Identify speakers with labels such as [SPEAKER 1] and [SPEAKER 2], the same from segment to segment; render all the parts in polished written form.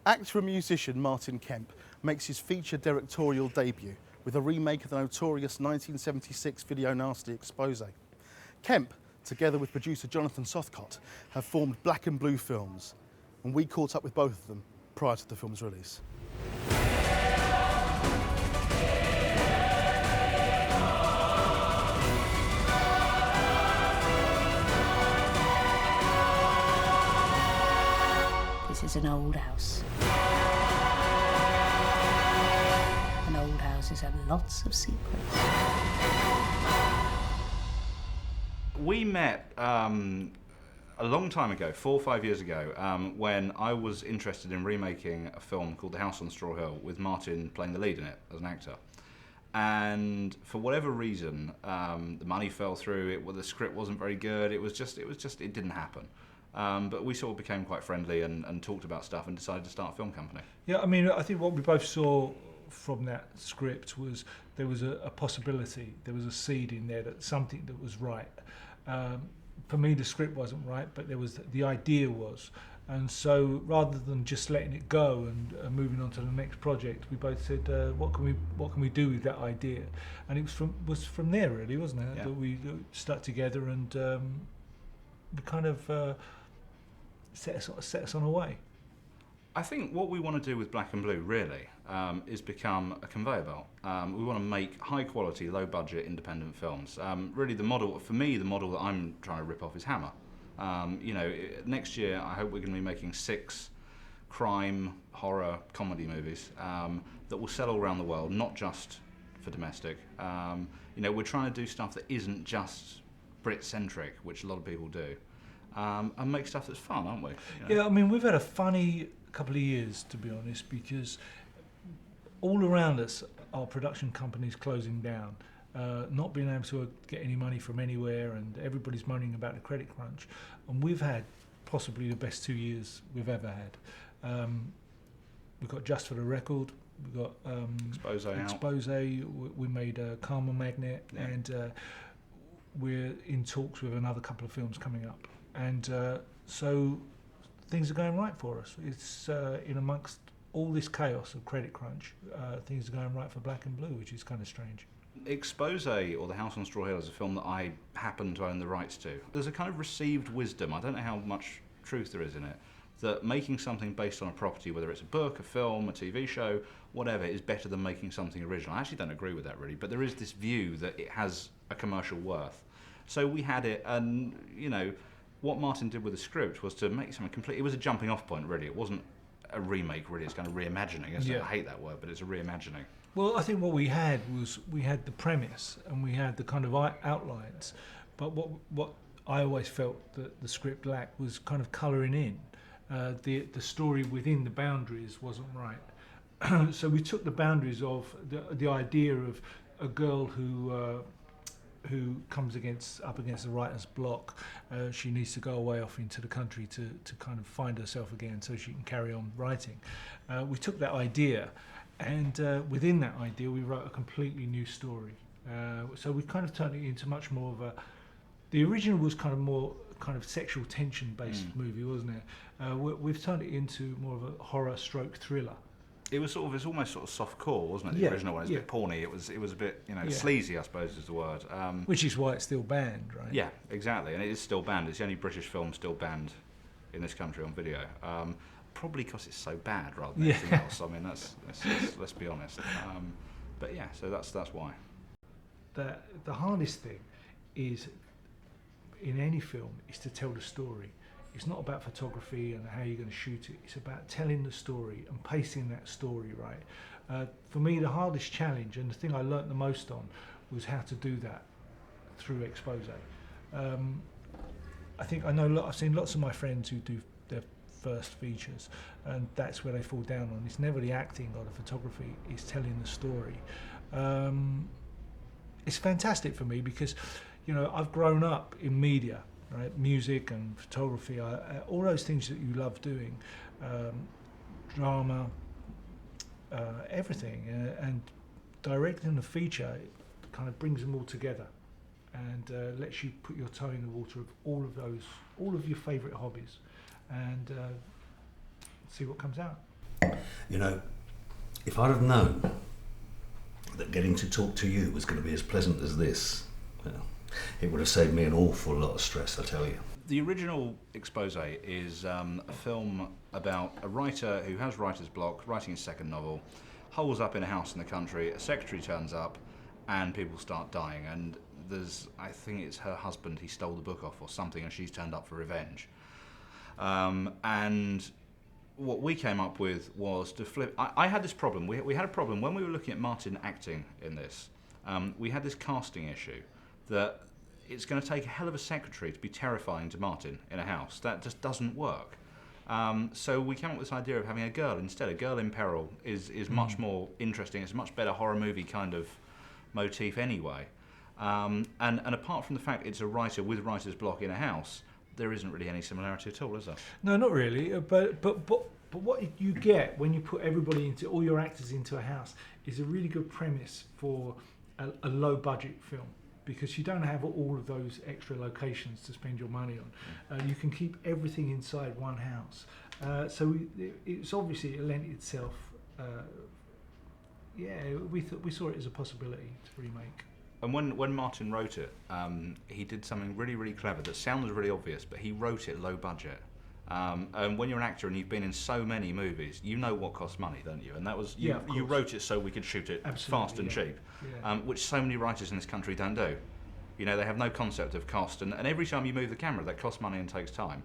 [SPEAKER 1] Actor and musician Martin Kemp makes his feature directorial debut with a remake of the notorious 1976 video nasty Expose. Kemp, together with producer Jonathan Sothcott, have formed Black and Blue Films, and we caught up with both of them prior to the film's release.
[SPEAKER 2] This is an old house. And old houses have lots of secrets.
[SPEAKER 3] We met a long time ago, 4 or 5 years ago, when I was interested in remaking a film called The House on Straw Hill with Martin playing the lead in it as an actor. And for whatever reason, the money fell through. The script wasn't very good. It didn't happen. But we sort of became quite friendly and talked about stuff and decided to start a film company.
[SPEAKER 4] Yeah, I mean, I think what we both saw from that script was there was a possibility, there was a seed in there, that something that was right. For me, the script wasn't right, but the idea was. And so rather than just letting it go and moving on to the next project, we both said, what can we do with that idea? And it was from there, really, wasn't it? Yeah. That we stuck together and we kind of set us on a way.
[SPEAKER 3] I think what we want to do with Black and Blue really is become a conveyor belt. We want to make high quality, low budget, independent films. Really the model that I'm trying to rip off is Hammer. Next year I hope we're going to be making 6 crime, horror, comedy movies that will sell all around the world, not just for domestic. We're trying to do stuff that isn't just Brit-centric, which a lot of people do. And make stuff that's fun, aren't we?
[SPEAKER 4] Yeah, I mean, we've had a funny couple of years, to be honest, because all around us are production companies closing down, not being able to get any money from anywhere, and everybody's moaning about the credit crunch. And we've had possibly the best 2 years we've ever had. We've got Just for the Record, we've got Expose. We made Karma Magnet, yeah. And we're in talks with another couple of films coming up. And so things are going right for us. It's in amongst all this chaos of credit crunch, things are going right for Black and Blue, which is kind of strange.
[SPEAKER 3] Expose, or The House on Straw Hill, is a film that I happen to own the rights to. There's a kind of received wisdom, I don't know how much truth there is in it, that making something based on a property, whether it's a book, a film, a TV show, whatever, is better than making something original. I actually don't agree with that really, but there is this view that it has a commercial worth. So we had it, and what Martin did with the script was to make something complete. It was a jumping off point, really. It wasn't a remake, really. It's kind of reimagining, isn't it? I hate that word, but it's a reimagining.
[SPEAKER 4] Well, I think what we had was the premise and we had the kind of outlines, but what I always felt that the script lacked was kind of colouring in. The story within the boundaries wasn't right. So we took the boundaries of the idea of a girl who comes up against the writer's block. She needs to go away off into the country to kind of find herself again so she can carry on writing. We took that idea, and within that idea we wrote a completely new story. So we kind of turned it into much more of the original was kind of more kind of sexual tension based movie, wasn't it? We've turned it into more of a horror stroke thriller.
[SPEAKER 3] It's almost sort of soft core, wasn't it? The original one. It's a bit porny. It was a bit, sleazy, I suppose is the word.
[SPEAKER 4] Which is why it's still banned, right?
[SPEAKER 3] Yeah, exactly. And it is still banned. It's the only British film still banned in this country on video. Probably because it's so bad rather than anything else. I mean, let's be honest. But yeah, so that's why.
[SPEAKER 4] The hardest thing is in any film is to tell the story. It's not about photography and how you're going to shoot it. It's about telling the story and pacing that story right. For me, the hardest challenge and the thing I learnt the most on was how to do that through Expose. I've seen lots of my friends who do their first features, and that's where they fall down on. It's never the acting or the photography, it's telling the story. It's fantastic for me because, I've grown up in media. Right, music and photography, all those things that you love doing, drama, everything, and directing a feature kind of brings them all together and lets you put your toe in the water of all of your favourite hobbies, and see what comes out.
[SPEAKER 5] You know, if I'd have known that getting to talk to you was going to be as pleasant as this, well, it would have saved me an awful lot of stress, I tell you.
[SPEAKER 3] The original expose is a film about a writer who has writer's block, writing his second novel, holes up in a house in the country, a secretary turns up, and people start dying. And I think it's her husband, he stole the book off or something, and she's turned up for revenge. And what we came up with was to flip. I had this problem. We had a problem when we were looking at Martin acting in this. We had this casting issue that it's going to take a hell of a secretary to be terrifying to Martin in a house. That just doesn't work. So we came up with this idea of having a girl instead. A girl in peril is much more interesting. It's a much better horror movie kind of motif anyway. And apart from the fact it's a writer with writer's block in a house, there isn't really any similarity at all, is there?
[SPEAKER 4] No, not really. But what you get when you put everybody into all your actors into a house is a really good premise for a low budget film, because you don't have all of those extra locations to spend your money on. You can keep everything inside one house. So it's obviously it lent itself. We saw it as a possibility to remake.
[SPEAKER 3] And when Martin wrote it, he did something really, really clever that sounds really obvious, but he wrote it low budget. And when you're an actor and you've been in so many movies, you know what costs money, don't you? And that was you wrote it so we could shoot it fast and cheap, which so many writers in this country don't do. You know, they have no concept of cost, and every time you move the camera, that costs money and takes time.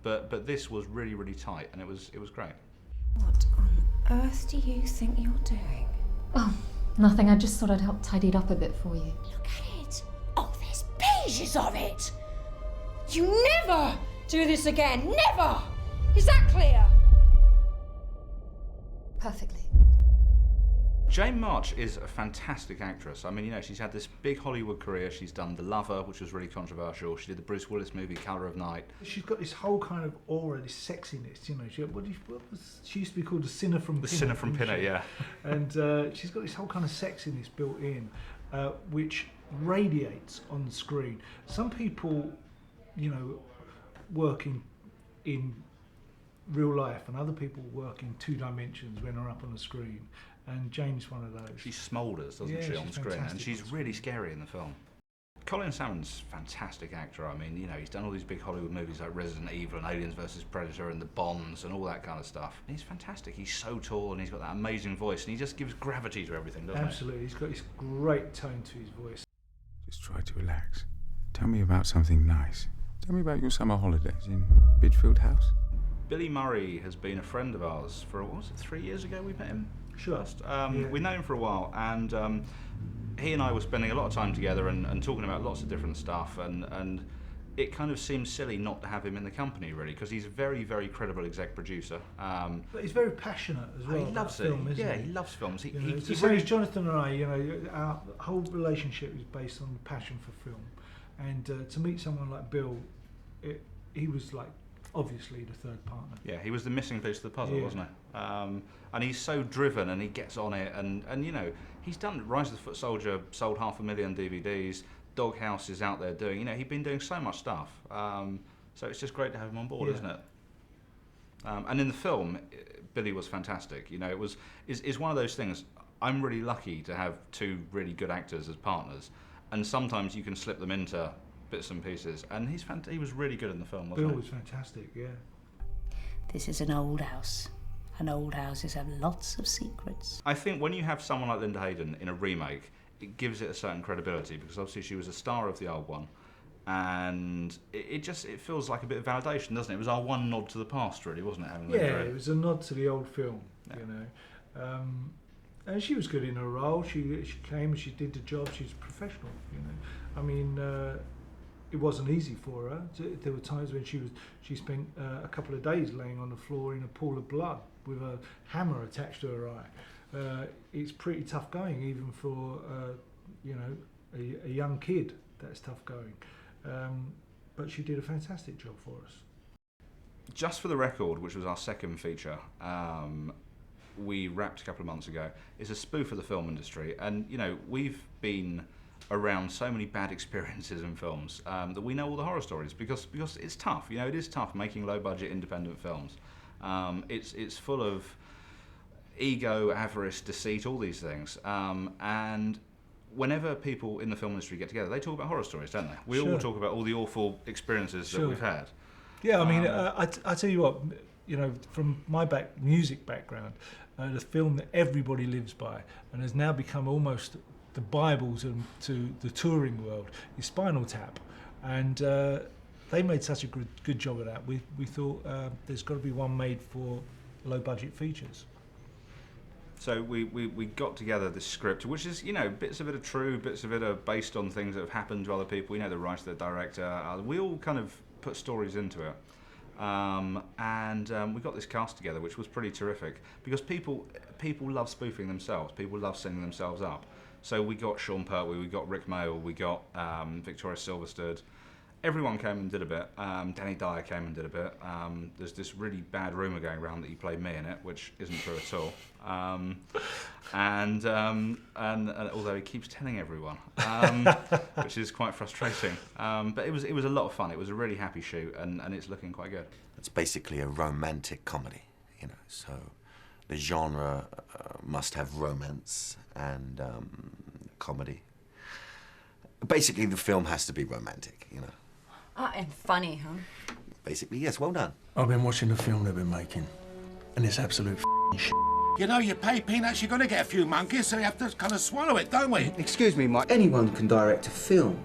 [SPEAKER 3] But this was really, really tight, and it was great.
[SPEAKER 6] What on earth do you think you're doing?
[SPEAKER 7] Oh, nothing. I just thought I'd help tidy it up a bit for you.
[SPEAKER 6] Look at it. Oh, there's pages of it. You never do this again. Never. Is that clear?
[SPEAKER 7] Perfectly.
[SPEAKER 3] Jane March is a fantastic actress. I mean, you know, she's had this big Hollywood career. She's done The Lover, which was really controversial. She did the Bruce Willis movie Colour of Night.
[SPEAKER 4] She's got this whole kind of aura, this sexiness. You know, she used to be called the Sinner from Pinner.
[SPEAKER 3] The Sinner from Pinner, yeah.
[SPEAKER 4] And she's got this whole kind of sexiness built in, which radiates on the screen. Some people, you know, work in real life, and other people work in two dimensions when they're up on the screen. And Jane's one of those.
[SPEAKER 3] She smoulders, doesn't she, on screen? And she's really scary in the film. Colin Salmon's a fantastic actor. I mean, you know, he's done all these big Hollywood movies like Resident Evil and Aliens vs Predator and The Bonds and all that kind of stuff. And he's fantastic. He's so tall and he's got that amazing voice, and he just gives gravity to everything, doesn't he?
[SPEAKER 4] Absolutely. He's got this great tone to his voice.
[SPEAKER 8] Just try to relax. Tell me about something nice. Tell me about your summer holidays in Bidfield House.
[SPEAKER 3] Billy Murray has been a friend of ours for, what was it, 3 years ago we met him?
[SPEAKER 4] Sure.
[SPEAKER 3] We've known him for a while, and he and I were spending a lot of time together and talking about lots of different stuff, and it kind of seems silly not to have him in the company, really, because he's a very, very credible exec producer.
[SPEAKER 4] But he's very passionate as well.
[SPEAKER 3] He loves it.
[SPEAKER 4] Film, isn't
[SPEAKER 3] he loves films. He
[SPEAKER 4] the same as Jonathan and I, you know, our whole relationship is based on the passion for film. And to meet someone like Bill, he was like, obviously the third partner.
[SPEAKER 3] Yeah, he was the missing piece of the puzzle, wasn't he? And he's so driven, and he gets on it, and you know, he's done Rise of the Foot Soldier, sold 500,000 DVDs, Doghouse is out there doing, you know, he's been doing so much stuff. So it's just great to have him on board, isn't it? And in the film, Billy was fantastic. You know, it's one of those things. I'm really lucky to have two really good actors as partners, and sometimes you can slip them into bits and pieces, and he was really good in the film, wasn't he?
[SPEAKER 4] Bill was fantastic, yeah.
[SPEAKER 2] This is an old house, and old houses have lots of secrets.
[SPEAKER 3] I think when you have someone like Linda Hayden in a remake, it gives it a certain credibility, because obviously she was a star of the old one, and it feels like a bit of validation, doesn't it? It was our one nod to the past, really, wasn't it? Having Linda in.
[SPEAKER 4] It was a nod to the old film, you know. And she was good in her role. She came and she did the job. She's professional, you know. I mean, it wasn't easy for her. There were times when she spent a couple of days laying on the floor in a pool of blood with a hammer attached to her eye. It's pretty tough going, even for you know, a young kid. That's tough going. But she did a fantastic job for us.
[SPEAKER 3] Just for the Record, which was our second feature, we wrapped a couple of months ago, is a spoof of the film industry, and you know, we've been around so many bad experiences in films that we know all the horror stories, because it's tough. You know, it is tough making low budget independent films. It's full of ego, avarice, deceit, all these things. And whenever people in the film industry get together, they talk about horror stories, don't they? We all talk about all the awful experiences that we've had.
[SPEAKER 4] Yeah, I mean, I tell you what, you know, from my music background, the film that everybody lives by and has now become almost the Bible to the touring world is Spinal Tap, and they made such a good job of that. We thought there's got to be one made for low budget features.
[SPEAKER 3] So we got together this script, which is, you know, bits of it are true, bits of it are based on things that have happened to other people. You know, the writer, the director, we all kind of put stories into it. And we got this cast together, which was pretty terrific, because people love spoofing themselves. People love sending themselves up. So we got Sean Pertwee, we got Rick Mayall, we got Victoria Silverstead. Everyone came and did a bit. Danny Dyer came and did a bit. There's this really bad rumour going around that he played me in it, which isn't true at all. And although he keeps telling everyone, which is quite frustrating. But it was a lot of fun. It was a really happy shoot, and it's looking quite good.
[SPEAKER 9] It's basically a romantic comedy, you know. So the genre must have romance and comedy. Basically, the film has to be romantic, you know.
[SPEAKER 6] And funny, huh?
[SPEAKER 9] Basically, yes, well done.
[SPEAKER 10] I've been watching the film they've been making, and it's absolute shit.
[SPEAKER 11] You know, you pay peanuts, you're going to get a few monkeys, so you have to kind of swallow it, don't we?
[SPEAKER 12] Excuse me, Mike. Anyone can direct a film.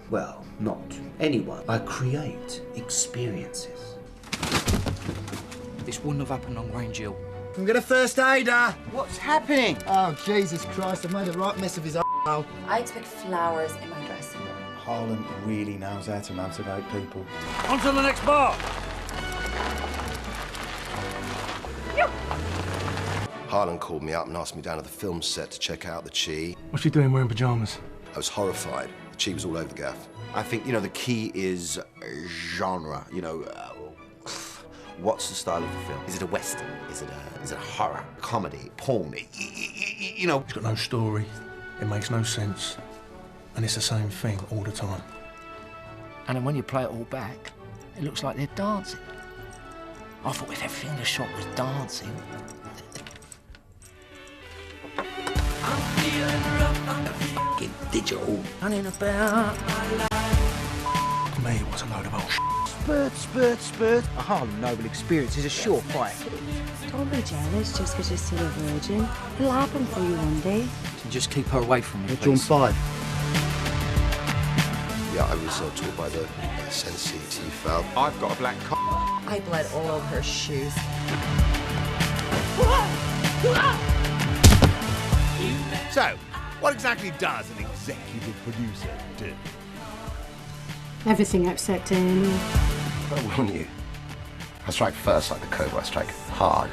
[SPEAKER 12] Well, not anyone. I create experiences.
[SPEAKER 13] This wouldn't have happened on Grange Hill.
[SPEAKER 12] Can we get a first aider?
[SPEAKER 14] What's happening? Oh, Jesus Christ, I've made a right mess of his a**hole.
[SPEAKER 15] I expect flowers in my dressing room.
[SPEAKER 16] Harlan really knows how to motivate people.
[SPEAKER 11] On to the next bar!
[SPEAKER 17] Harlan called me up and asked me down at the film set to check out the Chi.
[SPEAKER 10] What's she doing wearing pyjamas?
[SPEAKER 17] I was horrified. The Chi was all over the gaff.
[SPEAKER 9] I think, you know, the key is genre, you know. What's the style of the film? Is it a western? Is it a horror, comedy, porn? You know.
[SPEAKER 10] It's got no story. It makes no sense. And it's the same thing all the time.
[SPEAKER 13] And then when you play it all back, it looks like they're dancing. I thought if everything in the shot was dancing.
[SPEAKER 12] Get digital.
[SPEAKER 13] Running about my life.
[SPEAKER 10] To me, it was a load of old shit.
[SPEAKER 14] Spurt, spurt, spurt. A Harlem Noble experience is a sure fight.
[SPEAKER 18] Don't be jealous just because you're still a virgin. It'll happen for you one day.
[SPEAKER 13] And just keep her away from me,
[SPEAKER 14] You're John 5.
[SPEAKER 17] Yeah, I was taught by the sensei T-Fal.
[SPEAKER 11] I've got a black cock.
[SPEAKER 15] I bled all over her shoes.
[SPEAKER 11] So, what exactly does an executive producer do?
[SPEAKER 18] Everything except A&E.
[SPEAKER 17] I warn you. I strike first like the cobra, I strike hard.